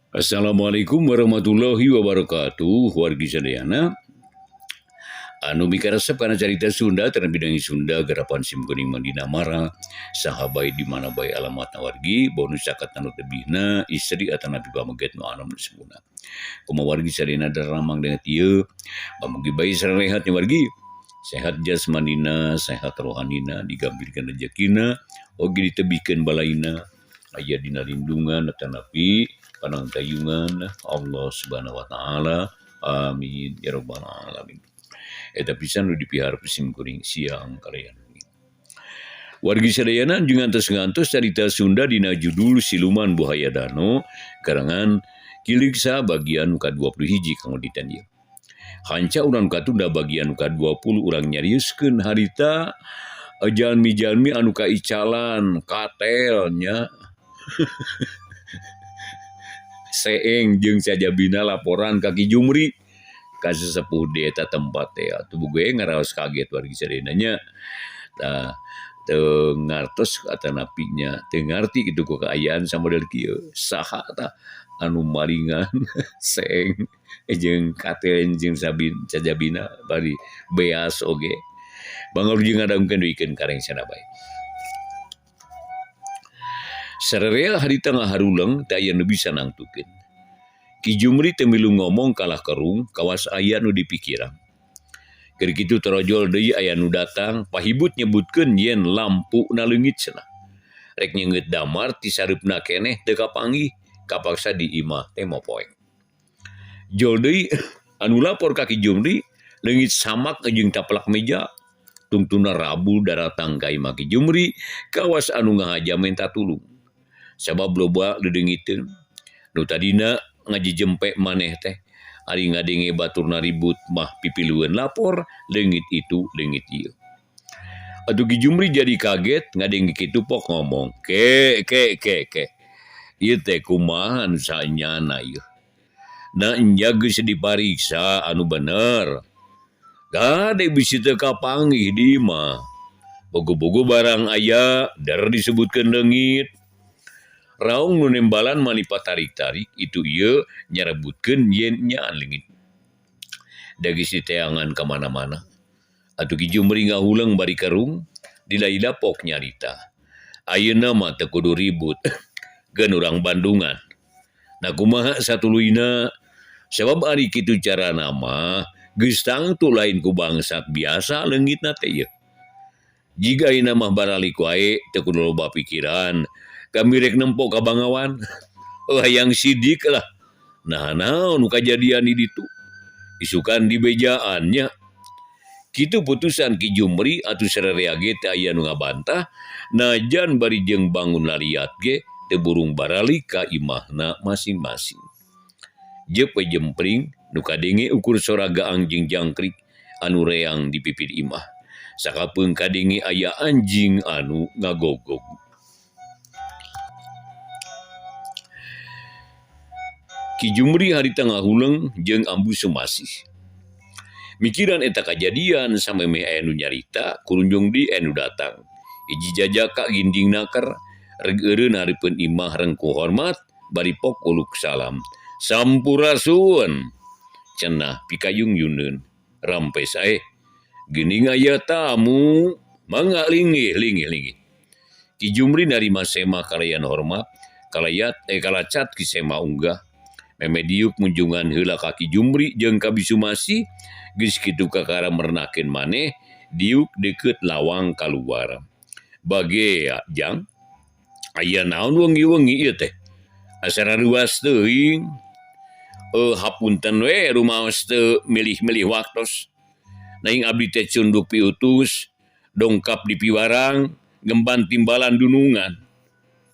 Assalamualaikum warahmatullahi wabarakatuh. Wargi sadayana anu mikarasep kana carita Sunda terlebih dengan Sunda garapan sim kuning Mandina Mara sahabai di mana bae alamat wargi bonus zakat anu tebihna istri atana nabi pameget nu anom disebutna. Kumaha wargi sadayana daramang dengan ieu pamugi bae sarehatnya wargi. Sehat jasmanina, sehat rohanina, digambirkan rezekina, oge ditebihkeun balaina, aya dina lindungan atanapi panangtayungan Allah Subhanahu wa taala. Amin ya rabbal alamin. Eta pisan nu dipihar sim kuring siang kalian. Wargi sadayana jeung ngantos-ngantos carita Sunda dina judul Siluman Buaya Dano karangan Kiliksa bagian ka-21 kanggo ditan ieu. Hanca urang katunda bagian ka-20 urang nyariuskeun harita jalmi-jalmi anu kaicalan katelnya. Seeng jeung sajabina laporan ka Ki Jumri ka sesepuh di eta tempat teh atuh bogoe ngaraos kaget wargi sadayana nya. Tah teu ngartos atanapinya teu ngarti kitu kaayaan samodel kieu saha tah anu maringan seeng jeung katel jeung sajabina bari beas oge bangor jeung ngadangkeun duikeun kareng sana bae. Sarerea harita ngaharuleng teu aya nu bisa nangtukeun. Ki Jumri teu milu ngomong kalah kerung kawas aya nu dipikirang. Keur kitu torojol deui aya nu datang pahibut nyebutkeun yen lampu na leungit cenah. Rek nyeungeut damar ti sareupna keneh teu kapanggih kapaksa di imah teh mopoek. Jol deui anu lapor ka Ki Jumri leungit samak jeung taplak meja. Tungtuna rabu daratang ka imah Ki Jumri kawas anu ngahaja minta tulung. Sabab loba ledeungiteun. Nu tadina ngajijempe maneh teh ari ngadenge baturna ribut mah pipilueun lapor leungit itu leungit ieu. Atuh Ki Jumri jadi kaget ngadenge kitu pok ngomong, ke. Ieu teh kumaha anu saenyana ieu. Da enya geus dipariksa anu bener. Gade bisi teu kapanggih di imah. Bogo-bogo barang aya dar disebutkeun leungit. Raung nu nembalan mani patarik-tarik itu ieu nyarebutkeun yen nyaan leungit. Da geus diteangan ka mana-mana. Atuh Ki Jumri ngahuleung bari kerung dilaila pok nyarita. Ayeuna mah teu kudu ribut. Geun urang Bandungan. Nah kumaha satuluyna sabab ari kitu carana mah geus tangtu lain ku bangsat biasa leungitna teh ieu. Jiga ayeuna mah baralik wae teu kudu loba pikiran. Kami rek nempo ka Bangawan. Hayang sidik lah. Nah naon nu kajadian di ditu. Isukan di bejaannya. Kitu putusan Ki Jumri atuh sarerea ge teh aya nu ngabantah najan bari jeung bangun laliat ge teu burung baralik ka imahna masing-masing. Jeup we jempring nu kadenge ukur soraga anjing jangkrik anu reang di pipit imah. Sakapeung kadenge aya anjing anu ngagogog. Ki Jumri harita ngahuleung jeung ambu sumasih. Mikiran eta kajadian samemeh aya nu nyarita kurunjung di anu datang. Hiji jajaka ginding nakar reg eureun hareupeun imah rengku hormat bari pok uluk salam. Sampurasun cenah pikayung yuneun rampe sae geuning aya tamu mangga linggih. Ki Jumri narima sema kalayan hormat kalacat ki sema unggah meme diuk munjungan heula ka Ki Jumri jeung ka bisu masih geus kitu kakara mernakeun maneh diuk deukeut lawang kaluar. Bage jang aya naon wengi-wengi ieu teh? Asara ruas teuing. Hapunten we rumaos teu milih-milih waktos. Naing abdi teh cunduk piutus, dongkap di piwarang, ngemban timbalan dunungan.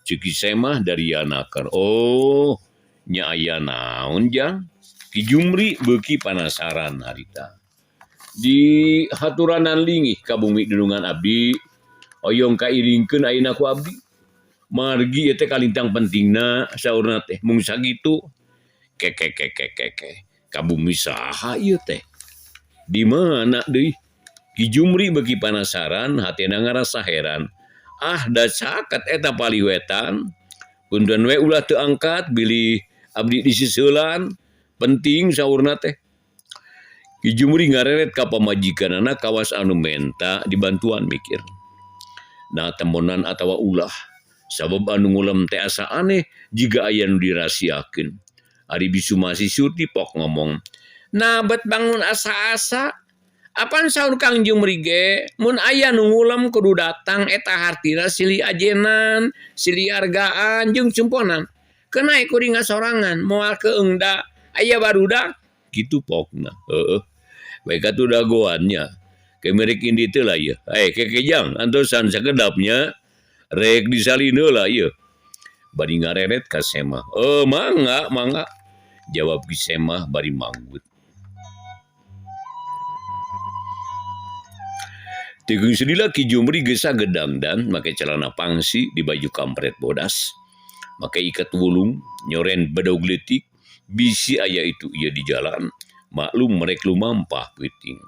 Ceuk semah dari anaker. Oh, nya aya naon jang? Ki Jumri beuki panasaran harita. Di haturanan linggih ka bumi dunungan abdi, oyong kairingkeun ayeuna ku abdi. Margi ieu teh kalintang pentingna saurna teh mung sakitu. Ke. kabumi saha ieu teh? Di mana deui? Ki Jumri beki penasaran, hatena ngarasa heran. Da caket eta paliwetan. Punten we ulah teu angkat bilih abdi disiseulan. Penting saurna teh. Ki Jumri ngareret ka pamajikanana kawas anu menta dibantuan mikir. Nah temonan atawa ulah. Sabab anu ngulem teh asa aneh jika aya nu dirahasiakeun. Ari bisu masih surti pok ngomong. Nah bet bangun asa-asa. Apan saur Kang Jumri ge, mun aya nu ngulem kudu datang eta hartina silih ajenan, silih argaan jeung cumponan. Kenai kuring ngasorangan moal keungda aya barudak kitu pokna. Heueuh. Bae katu dagoannya. Kemerik indi teh lah ieu. Kekejang antosan sakedapnya rek disalin heula ieu. Bari ngareret ka Semah. Mangga. Jawab ki Semah bari manggut. Tegung sedila Ki Jumri gesa gedangdan, make celana pangsi di baju kampret bodas, make ikat wulung, nyoren bedog letik, bisi aya itu ia di jalan, maklum merek lumampah peuting.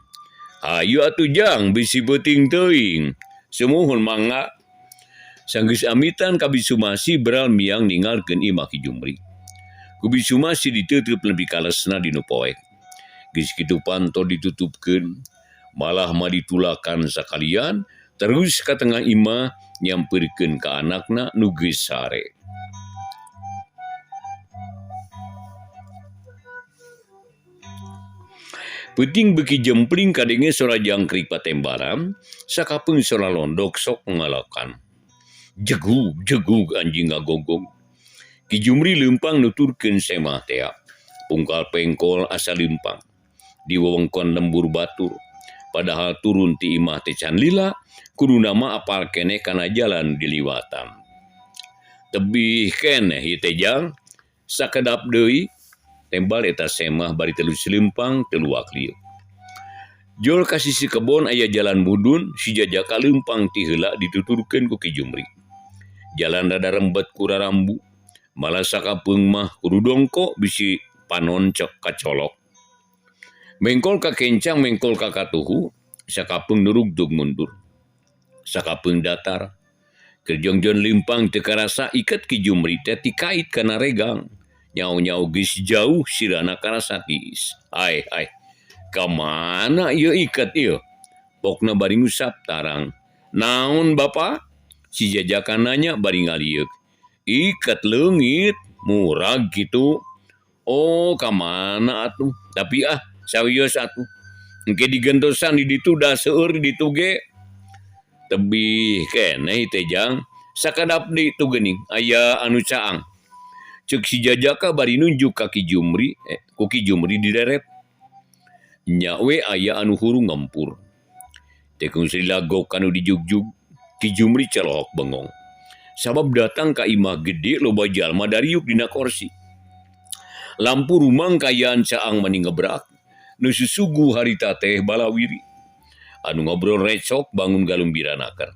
Hayu atuh jang bisi peuting teuing, semuhun mangga. Sanggeus amitan ka Bisumasi beral miang ningalkeun imah Ki Jumri. Ku Bisumasi diteuteup nepi kalesna dinu poek. Geus kitu panto ditutupkeun. Malah maditulakan sakalian, terus ka tengah imah nyamperkeun ka anakna nu geus sare. Peuting beki jempling kadenge sora jangkrik patembaran, sakapeung sora londok sok ngalokan. Jegug anjing ngagogog. Ki Jumri leumpang nuturkeun Semah tea. Pungkal pengkol asa leumpang. Di wewengkon lembur batur. Padahal turun ti imah teh can lila, kudu nama apal keneh kana jalan diliwatan. Tebih keneh ieu teh jang, sakedap deui, tembal eta Semah bari telu silempang telu waklieu. Jol ka sisi kebon aya jalan mudun, si jajaka leumpang ti heula dituturkeun ku Ki Jumri. Jalan rada rembet ku rarambu, malah sakapeung mah kudu dongko bisi panon cok kacolok. Mengkol ka kencang, mengkol ka katuhu, sakapeung nurugdug mundur. Sakapeung datar, kerjongjon limpang teu karasa iket Ki Jumri teh ti kait kana regang. Nyau-nyau geus jauh sirana karasa tiis. Kamana ieu iket ieu? Pokna bari ngusap tarang. Naon Bapa? Si jajaka nanya bari ngalieuk. Iket leungit, murag gitu. Oh, kamana atuh? Tapi sawios atuh. Engke digentosan di ditu da seueur di ditu ge. Tebih keneh teh jang. Sakadap di itu geuning aya anu caang. Ceuk si jajaka bari nunjuk ka Ki Jumri, ku Ki Jumri dideret. Nya we aya anu huru ngempur. Tekung silagok anu dijugjug, Ki Jumri celohok bengong. Sabab datang ka imah gede loba jalma dariuk dina kursi. Lampu rumang kayaan caang mani ngebrak. Nu susugu harita teh balawiri. Anu ngobrol recok bangun galumbiranaker.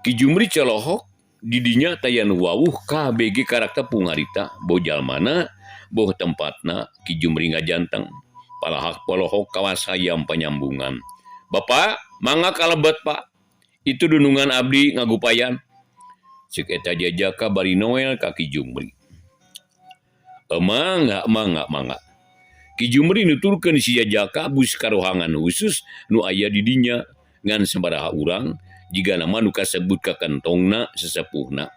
Ki Jumri celohok didinya tayan wawuh KBG karakter pungarita. Boh jalmana, boh tempatna Ki Jumri ngajanteng. Palahak polohok kawas hayam penyambungan. Bapak, mangga kalebet Pak. Itu dunungan abdi ngagupayan. Ceuk eta jajaka bari noel ka Ki Jumri. Mangga. Ki Jumri nuturkeun si jajaka bus karohangan khusus nu aya di dinya ngan sabaraha urang jiga nama nu kasebut ka kentongna sesepuhna.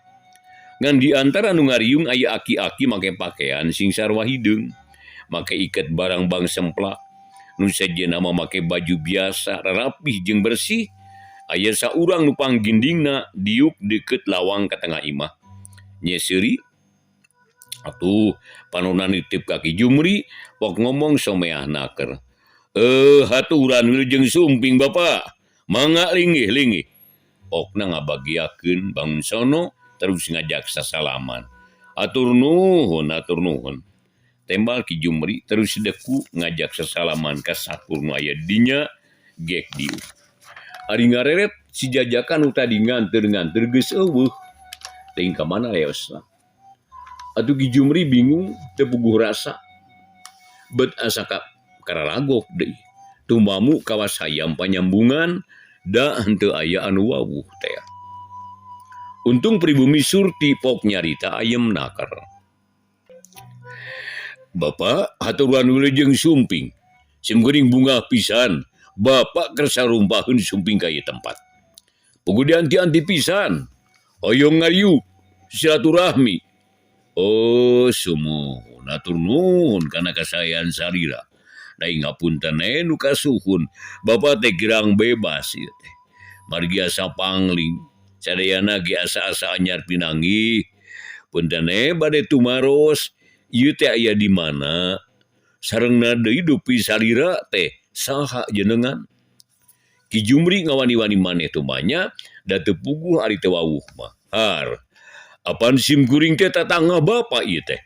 Ngan di antara nu ngariung aya aki-aki make pakaian sing sarua hideung, make iket barang bang semplak, nu sajena mah make baju biasa rapih jeung bersih. Aya saurang nu panggindingna diuk deukeut lawang ka tengah imah. Nya seuri atuh panonan nitip ka Ki Jumri pok ngomong someahna keur. Haturan wilujeng sumping Bapak. Mangga linggih. Pokna ngabagiakeun bangun sono terus ngajak sasalaman. Atur nuhun. Tembal Ki Jumri terus deku ngajak sasalaman ka sakur nu aya dinya gek diu. Ari ngareret si jajaka nu tadi nganteur geus eueuh. Teuing ka mana leosna. Atuh Ki Jumri bingung teu puguh rasa. bet asaka kararagok deui. Tumamu kawas hayam panyambungan da henteu aya anu wawuh teh. Untung pribumi surti pok nyarita ayem nakar. Bapak haturan wilujeng sumping. Simkuring bunga pisan. Bapak kersa rumpaheun sumping ka ieu tempat. Puguh dianti-anti pisan. Hoyong ngariuk silaturahmi. Oh sumo atur nuhun kana kasayan sarira. Dai ngapunten nu kasuhun. Bapak teh girang bebas ieu teh. Margi asa pangling. Sadayana ge asa-asa anyar pinanggih. Punten bade tumaros. Ieu teh aya di mana? Sarengna deui dupi sarira teh saha jenengan? Ki Jumri ngawani-wani maneh tumanya da teu puguh ari teu wawuh mah. Har. Apan simkuring teh tatangga bapak ieu teh.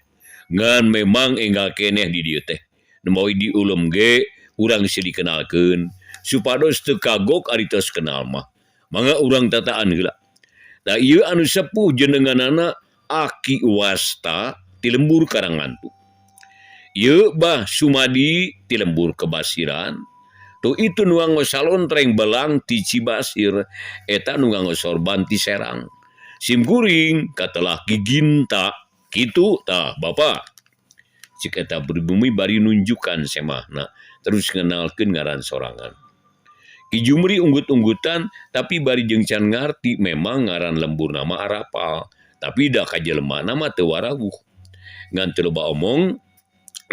Ngan memang enggal keneh di dieu teh. Nemawi diulem ge urang si dikenalkeun supados teu kagok ari tos kenal mah. Mangga urang tataan heula. Da ieu anu sepuh jenenganana Aki Wasta ti lembur Karangantu. Ieu bah Sumadi ti lembur Kebasiran. Tu itu nu nganggo salontreng belang ti Cibasir eta nu nganggo sorban ti Serang. Simkuring katelah Ki Ginta kitu tah Bapak. Cik eta pribumi bari nunjukan semahna terus ngenalkeun ngaran sorangan. Ki Jumri unggut-unggutan tapi bari jeung can ngarti memang ngaran lembur nama arapal tapi da kajelema nama teu warawuh. Ngan teu loba omong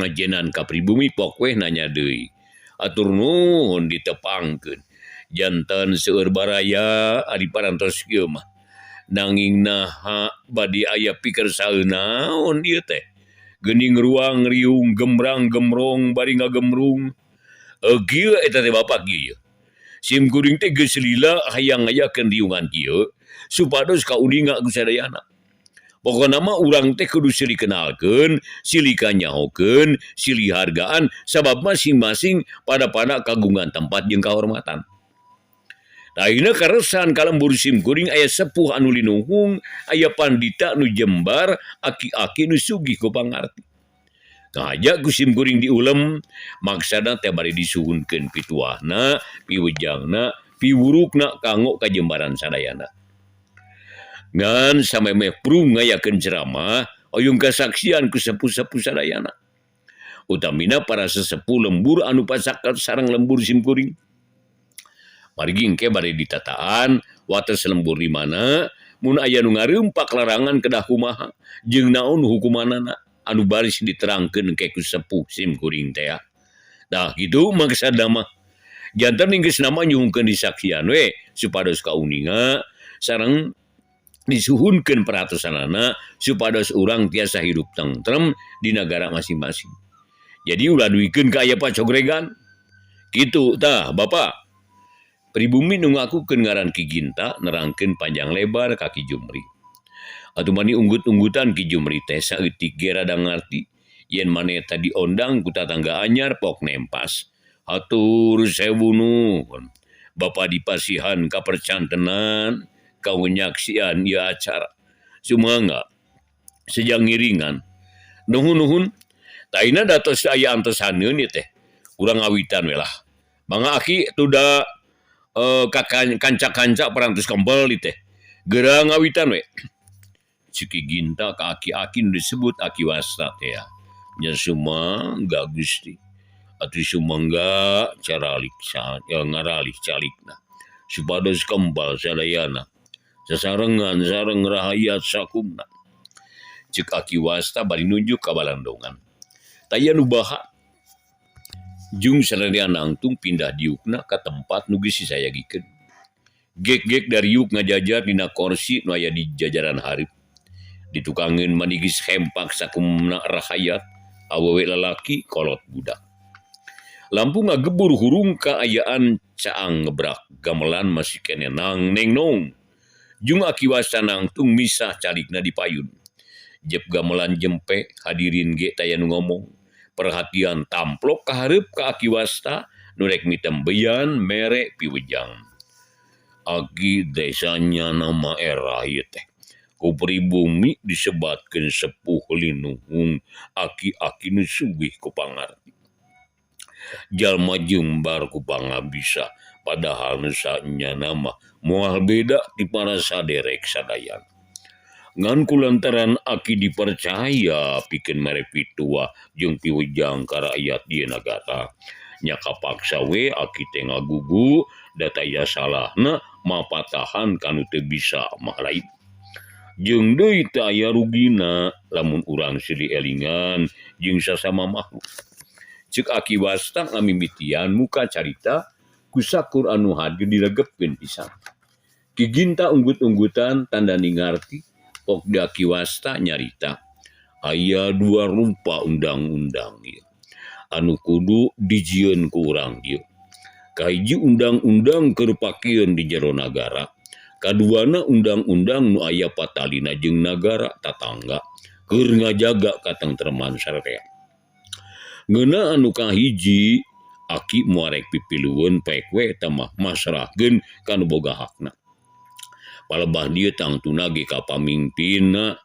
ngajenan ka pribumi pok weh nanya deui. Atur nuhun ditepangkeun. Janten seueur baraya ari parantos kieu mah. Nanging naha badi aya pikeun saeunaon ieu teh. Geuning ruang riung gemrang gemrong bari ngagemrung. Kieu eta teh Bapak kieu. Simkuring teh geus lila hayang ngayakeun riungan kieu supados kauninga ku sadayana. Pokona mah urang teh kudu silih kenalkeun, silih kanyahokeun, silih hargaan sabab masing-masing pada kagungan tempat jeung kahormatan. Ayeuna karesan kalembur simkuring aya sepuh anu linuhung, aya pandita nu jembar, aki-aki nu sugih ku pangarti. Ngajak ku simkuring diulem, maksana teh bari disuhunkeun pituahna, piwejangna, piwurukna kanggo kajembaran sadayana. Ngan samemeh prung ngayakeun ceramah, oyong kasaksian ku sepuh-sepuh sadayana. Utamina para sesepuh lembur anu pasakat sareng lembur simkuring. Margi engke bari ditataan wates lembur di mana mun aya nu ngareumpak larangan kedah kumaha jeung naon hukumanana anu baris diterangkeun engke ku sepuh simkuring teh. Dah kitu maksudna mah janten geus nama nyuhungkeun disaksian we supados kauninga sareng disuhunkeun peratosanana supados urang tiasa hidup tentrem di negara masing-masing. Jadi ulah duikeun ka aya pacogregan. Kitu tah Bapak. Pribumi nu ngakukeun ngaran Ki Ginta nerangkeun panjang lebar ka Ki Jumri. Atuh mani unggut-unggutan Ki Jumri teh saeutik ge rada ngarti yen maneh tadi ondang ku tatangga anyar pok nempas. Hatur sewu nuhun. Bapak dipasihan kapercantenan kaunyaksian ieu acara. Sumangga sejang ngiringan. Nuhun-nuhun. Taina datos aya antosaneun ieu teh. Urang ngawitan we lah. Mangga Aki tuda kanca-kanca parantos kembal teh. Geura ngawitan we. Ciki Ginta ka aki-aki nu disebut Aki Wasta teh ya. Nya sumangga Gusti. Atuh sumangga caralik ngaralih calikna. Supados kembal sadayana. Sasarengan sareng rahayat sakumna. Cik Aki Wasta bari nunjuk ka balandongan. Taya nu baha. Jung sadayana nangtung pindah diukna ka tempat nu geus disayagikeun. Gek-gek dari yuk ngajajar dina kursi nu aya di jajaran hareup. Ditukangeun manigis hempak sakumna rahayat, awewe lalaki kolot budak. Lampu ngagebur hurung kaayaan caang ngebrak gamelan masih kene nang neng nong. Jung Aki Wasta nangtung misah calikna di payun. Jep gamelan jempe hadirin ge taya nu ngomong. Perhatian tamplok ka hareup ka Aki Wasta nu rek mitembeyan mere piwejang. Agi desanya nama era ieu teh. Ku pribumi disebatkeun sepuh linuhung aki-aki nu sugih ku pangarti. jalma jembar ku pangabisa padahal nusanya nama moal beda di para saderek sadayan. Ngan kulantaran aki dipercaya piken mere pitua jeung piujang ka rakyat di negara. Nya kapaksa we aki teh ngagugu dataya salahna mapatahan kanu teu bisa mah lain. Jeung deui teu aya rugina lamun urang silih elingan jeung sasama makhluk. Ceuk aki wasta ngamimitian muka carita ku sakur anu hadir diregepkeun pisan. Ki Ginta unggut-unggutan tanda ningarti pok daki wasta nyarita aya dua rupa undang-undang ieu anu kudu dijieun ku urang ieu. Kahiji undang-undang keur pakieun di jero nagara, kaduana undang-undang nu aya patalina jeung nagara tatangga keur ngajaga katentreman sarerea. Ngeuna anu kahiji aki muarek pipilueun paek we eta mah masrahkeun kana boga hakna. Palebah dieu tangtuna ge ka pamimpinna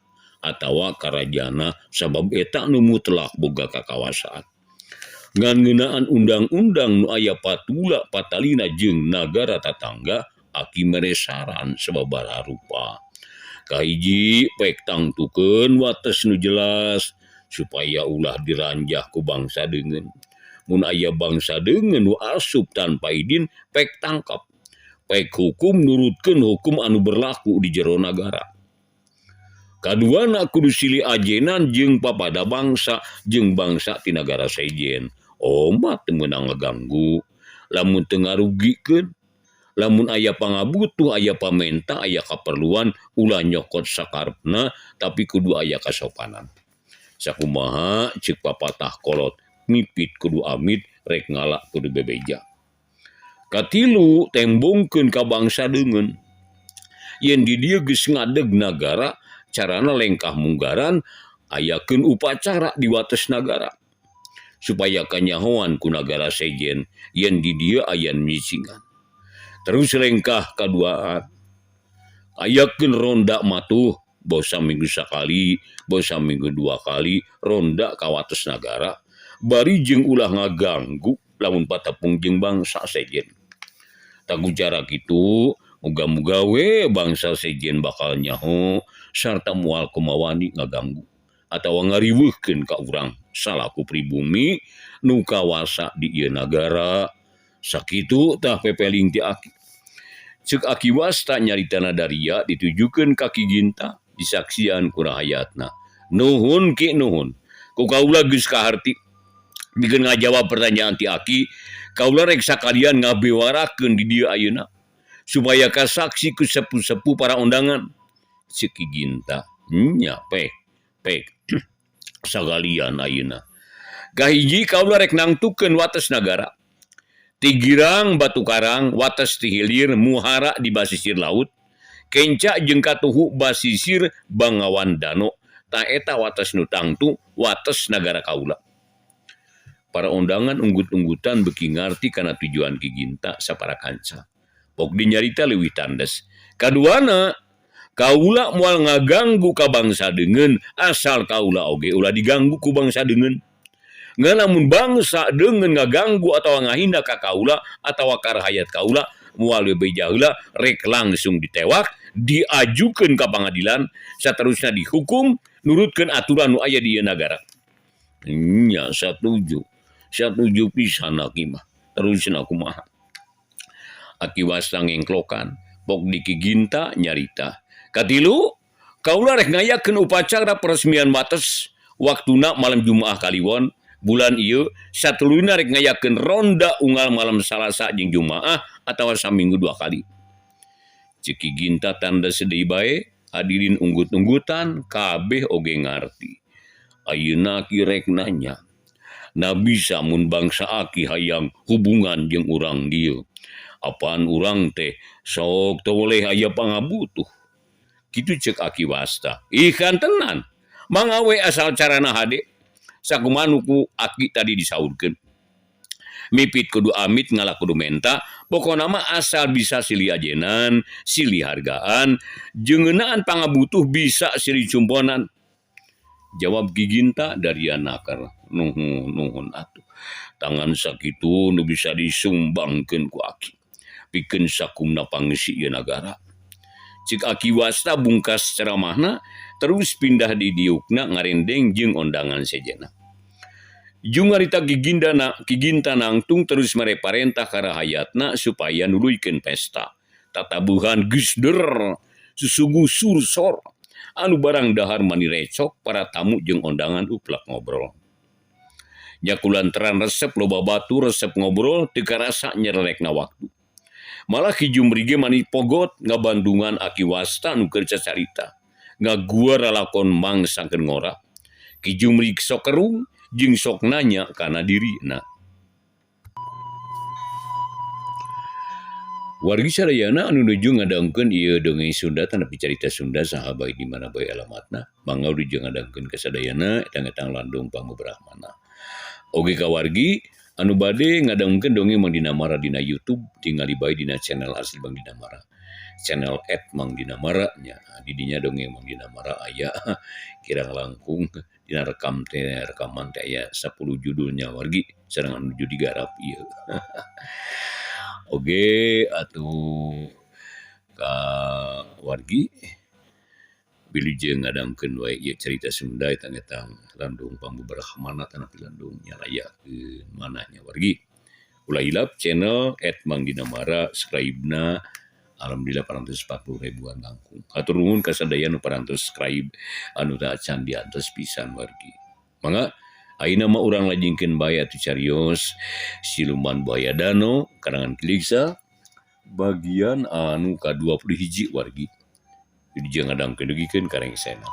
atawa karajana sabab eta nu mutlak boga kakawasaan. Ngan ngeunaan undang-undang nu aya patula patalina jeung nagara tatangga aki mere saran sababaraha rupa. Kahiji paek tangtukeun wates nu jelas supaya ulah diranjah ku bangsa deungeun. Mun aya bangsa deungeun nu asup tanpa idin paek tangkap. Paek hukum nurutkeun hukum anu berlaku di jero nagara. Kaduana kudu silih ajenan jeung papada bangsa jeung bangsa ti nagara sejen. Omat teu meunang ngaganggu, lamun teu ngarugikeun, lamun aya pangabutuh, aya pamenta, aya kaperluan ulah nyokot sakarepna tapi kudu aya kasopanan. Sakumaha ceuk papatah kolot mipit kudu amit rek ngalak kudu bebeja. Katilu tembongkeun ka bangsa deungeun. Yen di dieu geus ngadeg nagara carana lengkah munggaran ayakeun upacara di wates nagara. Supaya kanyahoan ku nagara sejen yen di dieu aya micingan. Terus lengkah kaduaan. Ayakeun ronda matuh bosa minggu sakali, bosa minggu 2 kali ronda ka wates nagara bari jeung ulah ngaganggu lamun patepung jeung bangsa sejen. Tagujara kitu muga-muga we bangsa sejen bakal nyaho sarta moal kumawani ngaganggu atawa ngariweuhkeun ka urang salaku pribumi nu kawasa di ieu nagara. Sakitu tah pepeling ti aki. Ceuk aki wasta nyaritana daria ditujukeun ka Ki Ginta disaksian ku rahayatna. Nuhun ki nuhun. Ku kaula geus kaharti bikin ngajawab pertanyaan ti aki, kaula rek sakalian ngabewarakeun di dieu ayeuna supaya kasaksi ku sepuh-sepuh para undangan. Ceuk Ki Ginta, nya pek sagalian ayeuna. Kahiji kaula rek nangtukeun wates nagara. Ti Girang Batu Karang wates ti hilir muhara di basisir laut, kenca jeung katuhu basisir Bangawan Dano. Ta eta wates nu tangtu wates nagara kaula. Para undangan unggut-unggutan beuki ngarti kana tujuan Ki Ginta sapara kanca. Pok dinyarita leuwih tandes. Kaduana, kaula moal ngaganggu ka bangsa deungeun asal kaula oge ulah diganggu ku bangsa deungeun. Ngan lamun bangsa deungeun ngaganggu atawa ngahina ka kaula atawa ka rahayat kaula moal bebeja heula rek langsung ditewak, diajukeun ka pangadilan, saterusna dihukum nurutkeun aturan nu aya di ieu nagara. Nya satuju pisan aki mah. Terusna kumaha. Aki wasta ngengklokan, pok di Ki Ginta nyarita. Katilu, kaula rek ngayakeun upacara peresmian wates waktuna malam Jumaah Kaliwon bulan ieu satuluyna rek ngayakeun ronda unggal malam Salasa jeung Jumaah atawa saminggu 2 kali. Ceuk Ki Ginta tanda sedih bae, hadirin unggut-unggutan kabeh oge ngarti. Ayeuna ki rek nanya. Na bisa mun bangsa aki hayang hubungan jeung urang dieu. Apaan urang teh sok teu boleh aya pangabutuh. Kitu ceuk aki wasta. Ikan tenan. Mangawe asal carana hade. Sakumaha nu ku aki tadi disaurkeun. Mipit kudu amit ngalah kudu menta. Pokona mah asal bisa silih ajenan, silih hargaan, jeung ngeunaan pangabutuh bisa silih cumponan. Jawab Ki Ginta dari anakar nuhun atuh. tangan sakitu nu bisa disumbangkeun ku Aki pikeun sakumna pangeusi ieu nagara. Cik Aki wasta bungkas ceramahna terus pindah di diukna ngarendeng jeung ondangan sejena. Jung harita Kiginta nangtung terus mereparentah ka rahayatna supaya nuluykeun pesta. Tatabuhan geus der susugu sursor anu barang dahar mani recok para tamu jeung ondangan uplak ngobrol. Nya kulantaran resep loba batu resep ngobrol teu karasa nyerelekna waktu. Malah Ki Jumri ge mani pogot ngabandungan Aki wasta anu keur cacarita. Ngaguar lalakon mangsangkeun ngora. Ki Jumri sok kerung jeung sok nanya kana dirina. Wargi sadayana anu nuju ngadangkeun ieu dongeng Sunda tanapi carita Sunda saha bae di mana bae alamatna, mangga nuju ngadangkeun ka sadayana etang-etang landung pangbebrahmana. Oge ka wargi anu bade ngadangkeun dongeng Mang Dina Mara dina YouTube tingali bae dina channel asli Mang Dina Mara. Channel @Mang Dina Mara nya di dinya dongeng Mang Dina Mara aya kirang langkung dina rekaman teh aya 10 judulnya wargi sareng anu nuju digarap ieu. Oge atuh ka wargi bilujeng ngadangkeun wae ieu carita Sunda etang-etang landung pangbebrahmana tanapi landung nyalayakeun manahnya wargi. Ulah hilap channel @Mang Dina Mara subscribe-na alhamdulillah 440 ribuan langkung. Hatur nuhun ka sadaya nu parantos subscribe anu teu acan diantos pisan wargi. Mangga ayeuna mah urang lajengkeun bae atuh carios Siluman Buaya Dano karangan Kiliksa bagian anu ka-21 wargi. Jadi jangan ngadangkeun degikeun karengsena.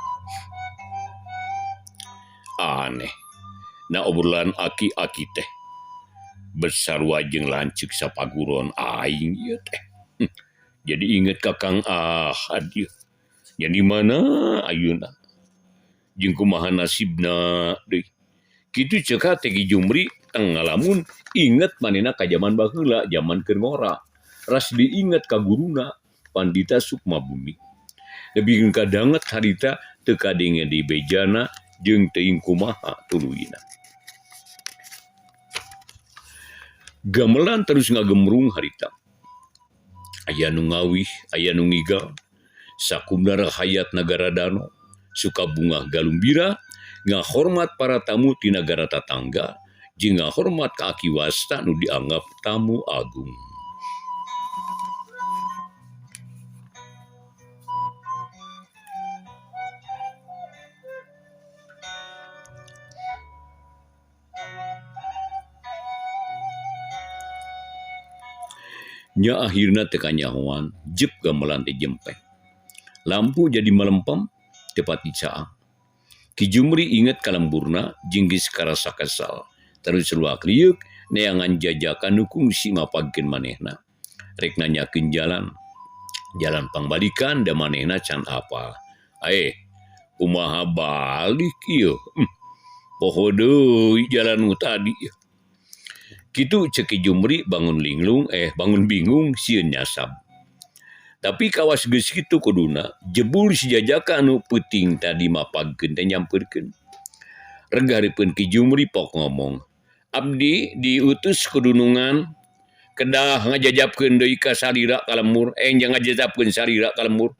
Aneh. Na obrolan aki-aki teh besarua jeung lanceuk sapaguron aing ieu teh. Jadi inget Kakang Ahad ieu. Jadi mana ayeuna? Jeung kumaha nasibna deui. Kitu ceuk teh Ki Jumri tang ngalamun inget manehna ka zaman baheula, zaman keur ngora. Ras diinget ka guruna Pandita Sukmabumi. Lebih kadanget harita teu kadenge di bejana jeung teuing kumaha tuluyna. Gamelan terus ngagemrung harita. Aya nu ngawih, aya nu ngigal. Sakumna rahayat nagara Dano, suka bunga galumbira, ngahormat para tamu di negara tatangga, jeung ngahormat ka Aki wasta nu dianggap tamu agung. Nya akhirna teu kanyahoan, jep gamelan teh jempeng. Lampu jadi melempem tepat di caang. Ki Jumri inget kalemburna jeung geus karasa kesal. Terus luak liuk neangan jajakan nu kungsi ngapagkeun manehna. Rek nanyakeun jalan pangbalikan da manehna can apa. Kumaha balik ieu? Poho deui jalan nu tadi. Kitu ceuk Ki Jumri bangun bingung sieun nyasab. Tapi kawas geus kitu kuduna jebul si jajaka anu peuting tadi mapagkeun teh nyampeurkeun. Regareupeun Ki Jumri pok ngomong, abdi diutus ku dunungan kedah ngajajabkeun deui ka salira ka lemur, enjang ngajajabkeun salira ka lemur.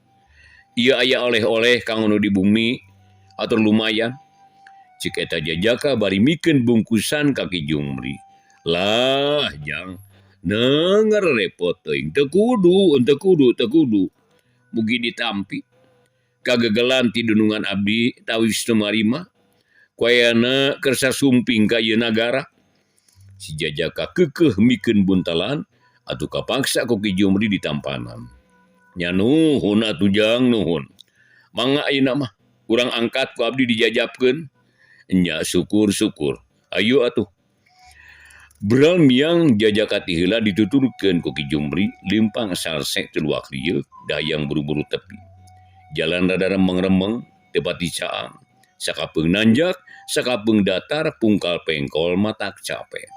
Ieu aya oleh-oleh kanggo nu di bumi atur lumayan. Cik eta jajaka bari mikeun bungkusan ka Ki Jumri. Lah jang neunger repot teuing teu kudu mugi ditampi kagegelan ti dunungan abdi tawis teu marima kuayana keur sasumping ka ieu nagara. Si jajaka keukeuh mikeun buntalan atuh kapaksa ku Ki Jumri ditampanan. Nya nuhun atuh jang nuhun. Mangga ayeuna mah urang angkat ku abdi dijajabkeun. Nya syukur. Ayo atuh. Beral miang jajaka ti heula dituturkeun ku Ki Jumri limpang salse teu luak lieu dayang buru-buru tepi. Jalan rada remeng-remeng tepat di caang. Sakapeung nanjak, sakapeung datar pungkal pengkol matak capek.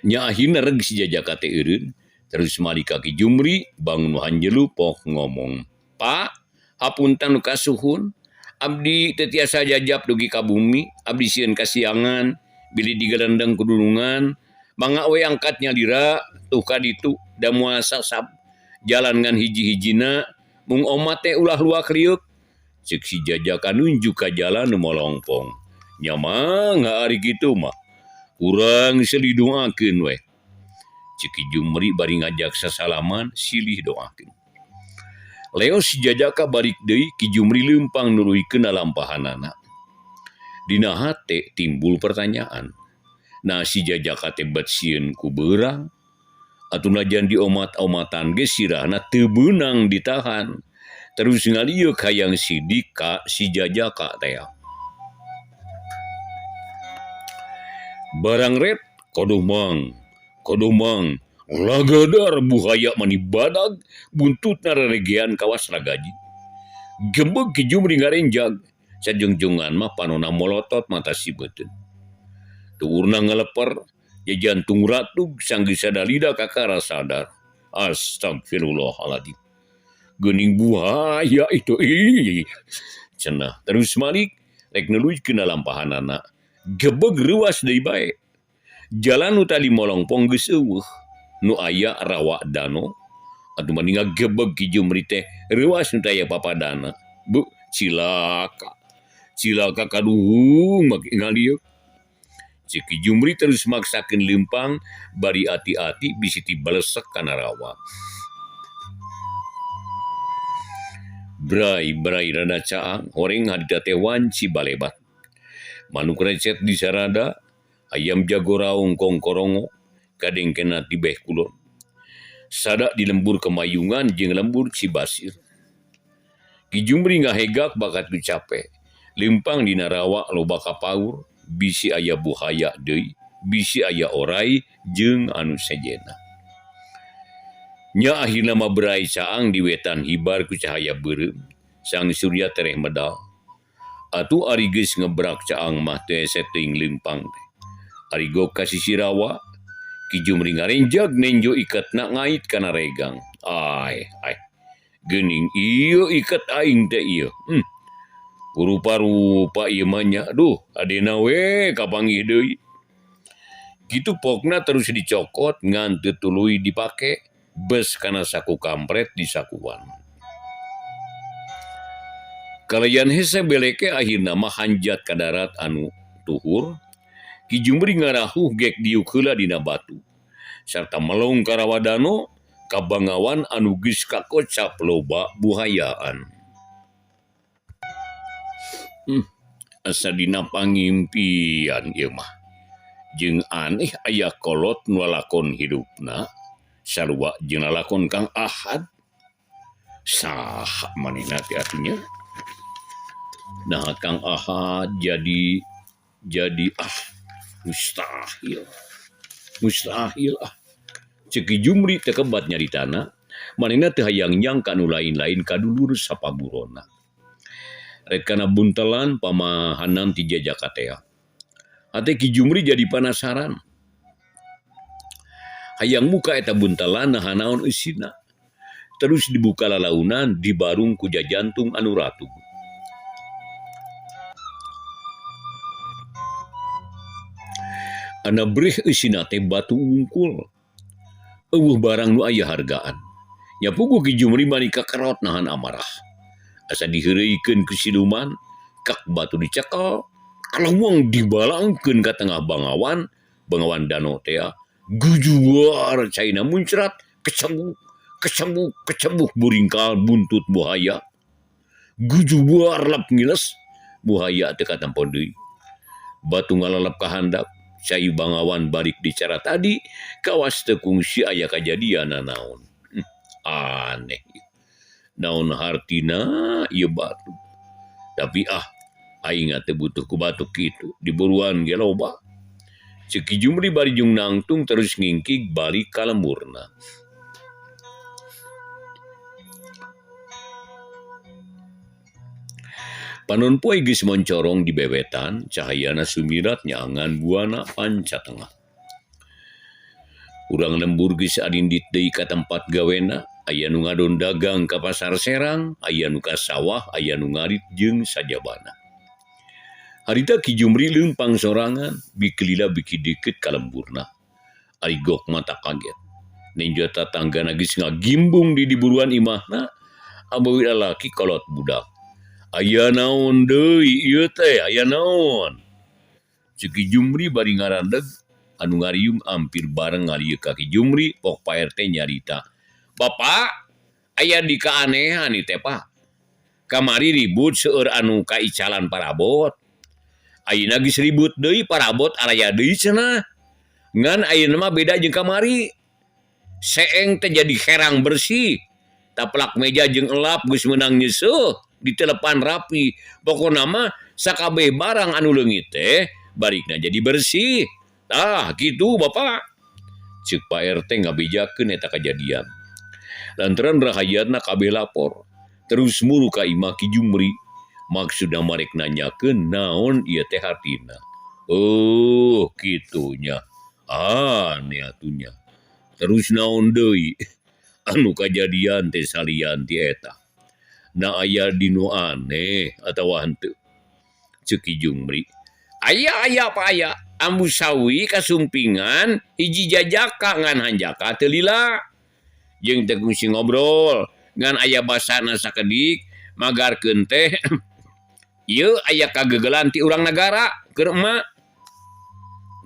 Nya akhirna reg si Jajaka teh eureun, terus malika Ki Jumri bangun hanjelu poh ngomong, "Pak, hapunten kasuhun, abdi teu tiasa jajab dugi ka bumi, abdi sieun kasiangan, bili digelendeng kudulungan, mangga we angkatnya lira tuh ka ditu da moal sasab jalan ngan hiji-hijina, mung oma teh ulah luak liuk." Ceuk si Jajaka nunjuk ka jalan nu molongpong. Nya mah ari kitu mah. Urang selidoakeun we. Ceuk Ki Jumri bari ngajak sasalaman silih doakeun. Leos si Jajaka balik deui, Ki Jumri leumpang nuruikeun lalampahanana. Dina hate timbul pertanyaan. Nah si Jajaka teh bet sieun ku beurang, atuh najan diomat-omatan ge sirahna teu beunang ditahan. Terus ngalieu hayang sidik ka si Jajaka teh. Barang ret kodoh mang lagadar buhaya mani badag buntutna reregean kawas ragaji. Gembeg Ki Jumri ngarenjag, sajungjungan mah panona molotot mata si beuteun. Tuurna ngaleper, ya jantung ratug sanggeus sadalida kakara sadar. Astagfirullahaladzim. Geuning buaya itu cenah. Terus malik rek neluykeun lalampahanana. Gebeg ruas deui bae. Jalan nu tali molongpong geus eueuh, nu aya rawa dano. Atuh mani ngagebeg Ki Jumri teh ruas nu teh aya papadana. Bu, cilaka kaduhung make ngalieu. Ceuk Ki Jumri terus maksakeun leumpang bari ati-ati bisi ti balesek kana rawa. Brai rada caang, horeng hadida teh wanci balebat. Manuk recet di sarada, ayam jago raung kongkorongo, kadeng kena tibeh kulon. Sada di lembur kemayungan jeung lembur Cibasir. Ki Jumri ngahegak bakat ku cape. Leumpang dina rawa loba kapaur, bisi aya buhaya deui, bisi aya orai jeung anu sejena. Nya akhirna mah berai caang di wetan hibar ku cahaya beureum, sang surya tereh medal. Atuh ari geus ngebrak caang mah teu hese teuing leumpang teh. Ari gok ka sisi rawa, Ki Jumri ngarenjag nenjo iketna ngait kana regang. Ai, geuning ieu iket aing teh ieu. Rupa-rupa ieu mah nya, duh adena we kapanggih deui. Kitu pokna terus dicokot ngan teu tuluy dipake. Bes kana saku kampret di sakuan. Kalayan hese beleke akhirna mah hanjat ka darat anu tuhur. Ki Jumri ngarahuh gek diuk heula dina batu. Sarta melong ka rawa dano ka bangawan anu geus kakocap loba buhayaan. Asa dina pangimpian ieu mah. Jeung aneh aya kolot nu lakon hidupna. Sarua jeung lalakon Kang Ahad. Saha manehna teh atunya? Nah Kang Ahad jadi mustahil Ceuk Ki Jumri teu kebat nyaritana, manehna teu hayang nyangka nu lain-lain kadulur sapaburona. Rek kana buntelan pamahanan ti Jajaka teh. Hate Ki Jumri jadi penasaran. Hayang muka eta buntelan naha naon eusina. Terus dibuka lalaunan dibarung ku jajantung anu ratug. Ana breh eusina teh batu ungkul. Eueuh barang nu aya hargaan. Nya puguh Ki Jumri bani kakerot nahan amarah. Asa diheureuikeun ku siluman, kak batu dicekel, kalawang dibalangkeun ka tengah bangawan danau teh. Gujuar caina muncrat, kecebuk buringkal buntut buhaya. Gujuar lap ngiles, buhaya teu katampo deui. Batu ngalalap ka handap, cai bangawan balik dicara tadi, kawas teu kungsi aya kajadian naon. Aneh. Naon hartina ieu batu. Tapi aing teu butuh ku batu kitu, diburuan ge loba. Ceuk Ki Jumri bari jung nangtung terus ngingkig balik ka lemburna. Panon poe geus moncorong di bebetan, cahayana sumirat nyaangan buana panca tengah. Urang lembur geus adindit deui ka tempat gawena, aya nu ngadon dagang ka pasar Serang, aya nu ka sawah, aya nu ngarit jeung sajabana. Harita Ki Jumri leumpang sorangan, bikelila biki deket ka lemburna. Ari gok mata kaget. Ninja tatanggana geus ngagimbung di diburuan imahna, abawi lalaki kolot budak. Aya naon deui ieu teh, aya naon? Ceuk Ki Jumri bari ngarandeg, anu ngariung hampir bareng ngalieu ka Ki Jumri, pok Pak RT nyarita. Bapak, aya di kaanehan ieu teh Pak. Kamari ribut seueur anu kaicalan parabot. Ayeuna geus ribut deui parabot araya deui cenah. Ngan ayeuna mah beda jeung kamari. Seeng teh jadi herang bersih. Taplak meja jeung elap geus meunang nyeusuh, ditelepan rapi. Pokona mah sakabeh barang anu leungit teh barikna jadi bersih. Tah kitu Bapak. Ceuk Pak RT ngabejakeun eta kajadian. Lantaran rahayatna kabeh lapor. Terus mulu ka imah Ki Jumri. Maksudna marek nanyakeun naon ieu teh hartina. Oh, kitunya. Aneh atunya. Terus naon deui? Anu kajadian teh salian ti eta. Na aya dinu aneh atawa henteu? Ceuk Ki Jumri. Aya Pak aya. Ambu sawi kasumpingan hiji jajaka ngan hanjaka teu lila. Jeung teh kungsi ngobrol ngan aya basana sakedik magarkeun teh ieu aya kagegelan ti urang nagara keur emak.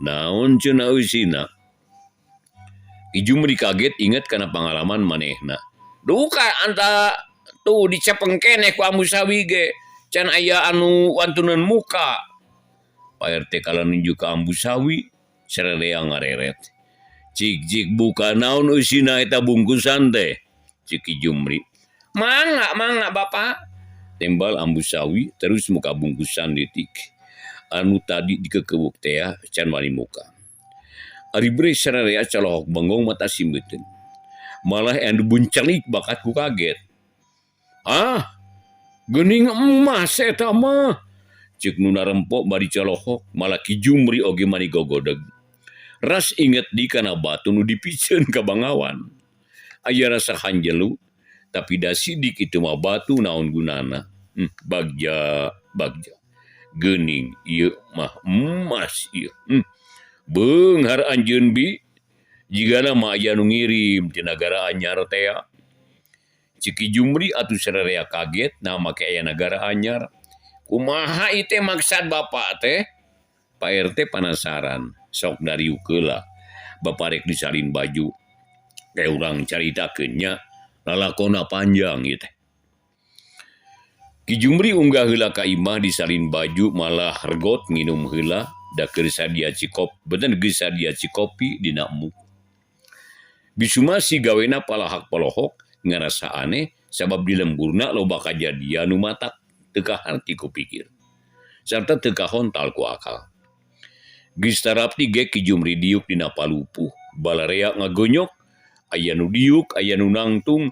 Naon cenah eusina? Ki Jumri kaget inget kana pangalaman manehna. Duh ka anta tuh dicepeng keneh ku ambu sawi ge. Can aya anu wantuneun muka. Pak RT kala nunjuk ka ambu sawi, sarerea ngareret. Cik buka naon eusina eta bungkusan teh? Ceuk Ki Jumri. Mangga Bapak. Tembal ambu sawi terus muka bungkusan detik. Anu tadi dikekewuk teh can wani muka. Ari bre sarerea calohok bengong mata simbeuteun. Malah anu buncelik bakat ku kaget. Ah, geuning emas eta mah. Ceuk nu narempok bari calohok, malah Ki Jumri oge mani gogodeg. Ras inget di kana batu nu dipikeun ka bangawan. Aya rasa hanjelu, tapi da sidik itu mah batu naon gunana. Bagja. Geuning ieu mah emas ieu. Beunghar anjeun bi, jigana mah aya nu ngirim ti nagara anyar teh. Ceuk Ki Jumri atuh sarerea kaget nah make aya nagara anyar. Kumaha ieu teh maksad Bapak teh? Pak RT penasaran, sok dariuk heula. Bapak rek disalin baju. Kayak urang caritakeun nya, lalakonna panjang ieu teh. Ki Jumri unggah heula ka imah disalin baju malah regot nginum heula da keur sadia cikop, bener geus sadia cikopi dina emuk. Bisuma si gawena palahak palohok ngarasa aneh sabab di lemburna loba kajadian nu matak teu kahar ti kupikir. Sarta teu kahontal ku akal. Geus tarapti ge Ki Jumri diuk dina palupuh, balarea ngagonyok, aya nu diuk, aya nu nangtung,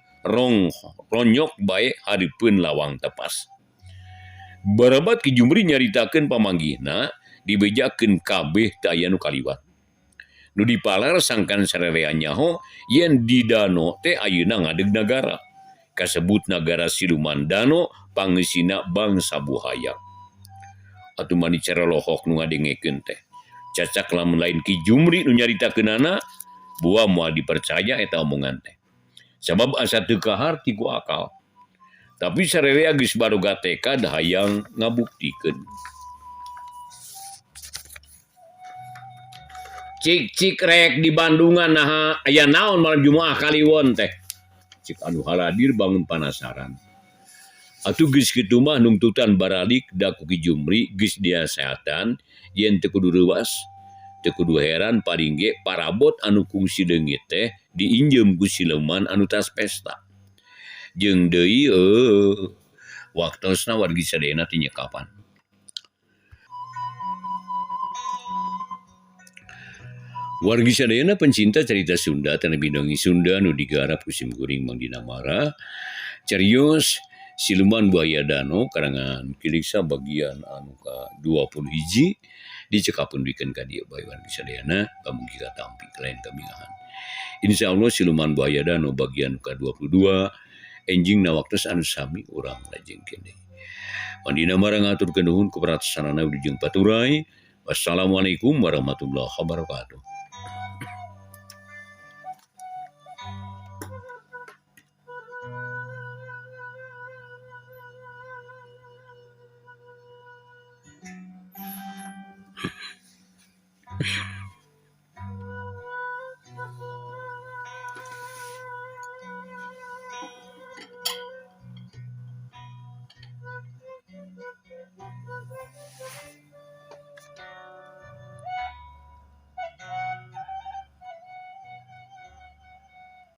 ronyok bae hareupeun lawang tepas. Barabat Ki Jumri nyaritakeun pamanggihna, dibejakeun kabeh teu aya nu kaliwat. Nu dipalar sangkan sarerea nyaho yen di Dano teh ayeuna ngadeg nagara. Kasebut nagara siluman Dano pangeusina bangsa buhaya. Atuh mani cara lohok nu ngadengekeun teh. Cacak lamun lain Ki Jumri nu nyaritakeunana, buah moal dipercaya eta omongan teh. Sabab asa teu kahar ti ku akal. Tapi sarerea geus baroga tekad hayang ngabuktikeun. Cik rek di Bandungan nah aya naon malam Jumaah Kaliwon teh. Cik anu haladir bangun penasaran. Atuh geus kitu mah nungtutan baralik da ku Ki Jumri geus diasehatan yen teu kudu reuwas, teu kudu heran paling ge parabot anu kungsi leungit teh diinjem ku siluman anu tas pesta. Jeung deui waktosna wargi sadayana ti nyekapan. Wargi sadayana pencinta cerita Sunda tanah bidongi Sunda nu digarap ku Simkuring Mang Dina Mara. Carios Siluman Buaya Dano karangan Kiliksa bagian anu ka 21 dicekapeun bikeun ka dieu bae wargi sadayana pamugi katampi lain kamingahan. Insya Allah siluman buaya dano bagian ke-22 enjing na waktu anu sami urang lajeng kene. Mandina marang atur kenuhun keperatasanana ujung paturai. Wassalamualaikum warahmatullahi wabarakatuh.